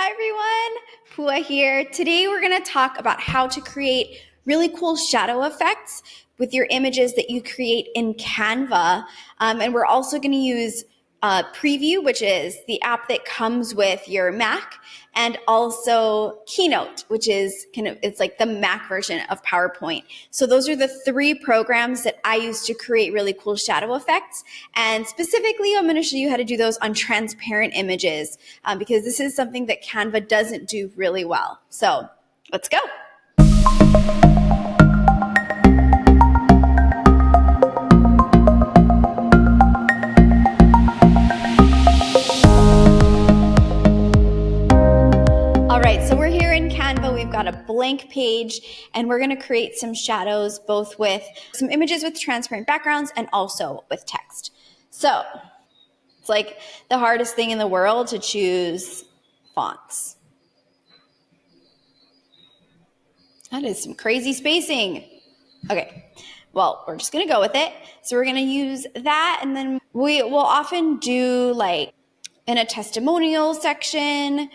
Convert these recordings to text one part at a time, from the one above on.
Hi everyone, Pua here. Today we're going to talk about how to create really cool shadow effects with your images that you create in Canva. And we're also going to use Preview, which is the app that comes with your Mac, and also Keynote, which is it's like the Mac version of PowerPoint. So those are the three programs that I use to create really cool shadow effects. And specifically, I'm going to show you how to do those on transparent images because this is something that Canva doesn't do really well. So let's go. All right, so we're here in Canva. We've got a blank page and we're going to create some shadows, both with some images with transparent backgrounds and also with text. So it's like the hardest thing in the world to choose fonts. That is some crazy spacing. Okay, well, we're just going to go with it. So we're going to use that, and then we will often do like in a testimonial section.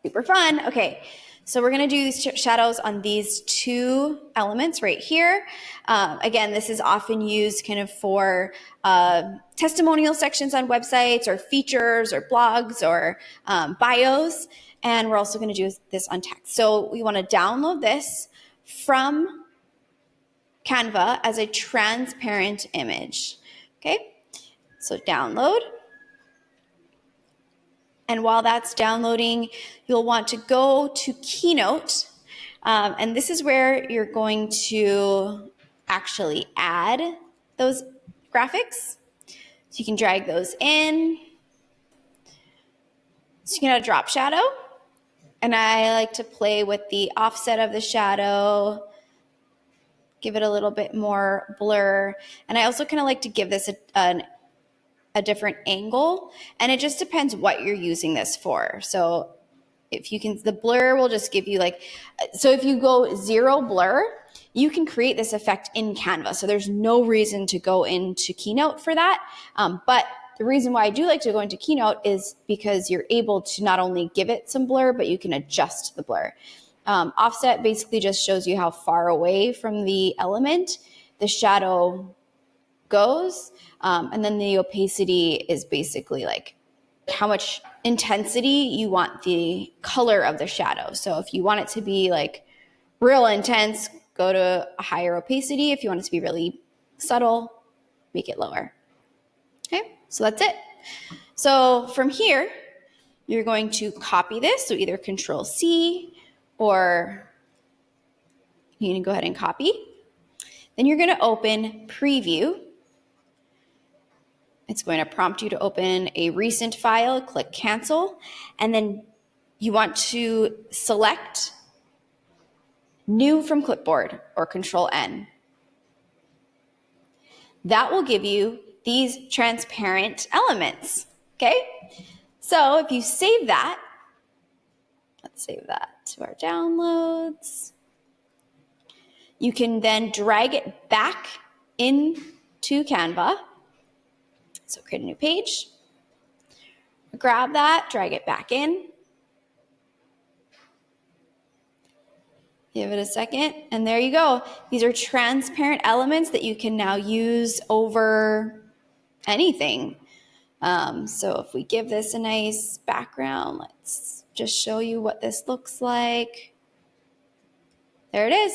Super fun. Okay, so we're going to do these shadows on these two elements right here. Again, this is often used kind of for testimonial sections on websites or features or blogs or bios. And we're also going to do this on text. So we want to download this from Canva as a transparent image. Okay, so download. And while that's downloading, you'll want to go to Keynote. And this is where you're going to actually add those graphics. So you can drag those in. So you can add a drop shadow. And I like to play with the offset of the shadow, give it a little bit more blur. And I also kind of like to give this a different angle, and it just depends what you're using this for. So if you can, the blur will just give you like, so if you go 0 blur, you can create this effect in Canva. So there's no reason to go into Keynote for that. But the reason why I do like to go into Keynote is because you're able to not only give it some blur, but you can adjust the blur. Offset basically just shows you how far away from the element the shadow goes. And then the opacity is basically like how much intensity you want the color of the shadow. So if you want it to be like real intense, go to a higher opacity. If you want it to be really subtle, make it lower. Okay, so that's it. So from here, you're going to copy this. So either Control C or you can go ahead and copy. Then you're going to open Preview. It's going to prompt you to open a recent file, click cancel, and then you want to select new from clipboard or Control N. That will give you these transparent elements, okay? So if you save that, let's save that to our downloads. You can then drag it back into Canva. So create a new page, grab that, drag it back in. Give it a second, and there you go. These are transparent elements that you can now use over anything. So if we give this a nice background, let's just show you what this looks like. There it is.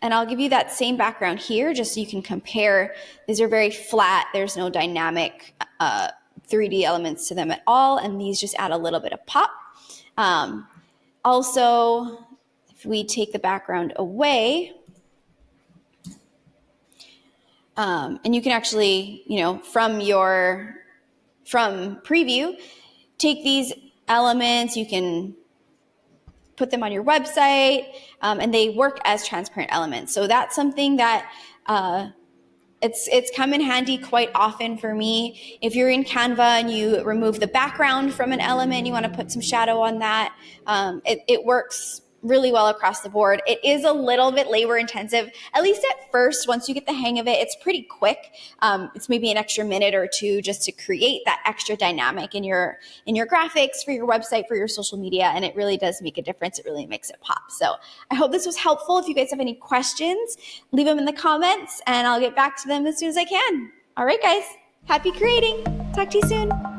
And I'll give you that same background here just so you can compare. These are very flat. There's no dynamic 3D elements to them at all, and these just add a little bit of pop. Also, if we take the background away, and you can actually, from Preview, take these elements, you can put them on your website, and they work as transparent elements. So that's something that it's come in handy quite often for me. If you're in Canva and you remove the background from an element, you want to put some shadow on that, it works really well across the board. It is a little bit labor intensive, at least at first. Once you get the hang of it, it's pretty quick. It's maybe an extra minute or two just to create that extra dynamic in your graphics for your website, for your social media, and it really does make a difference. It really makes it pop. So I hope this was helpful. If you guys have any questions, leave them in the comments and I'll get back to them as soon as I can. All right, guys, happy creating. Talk to you soon.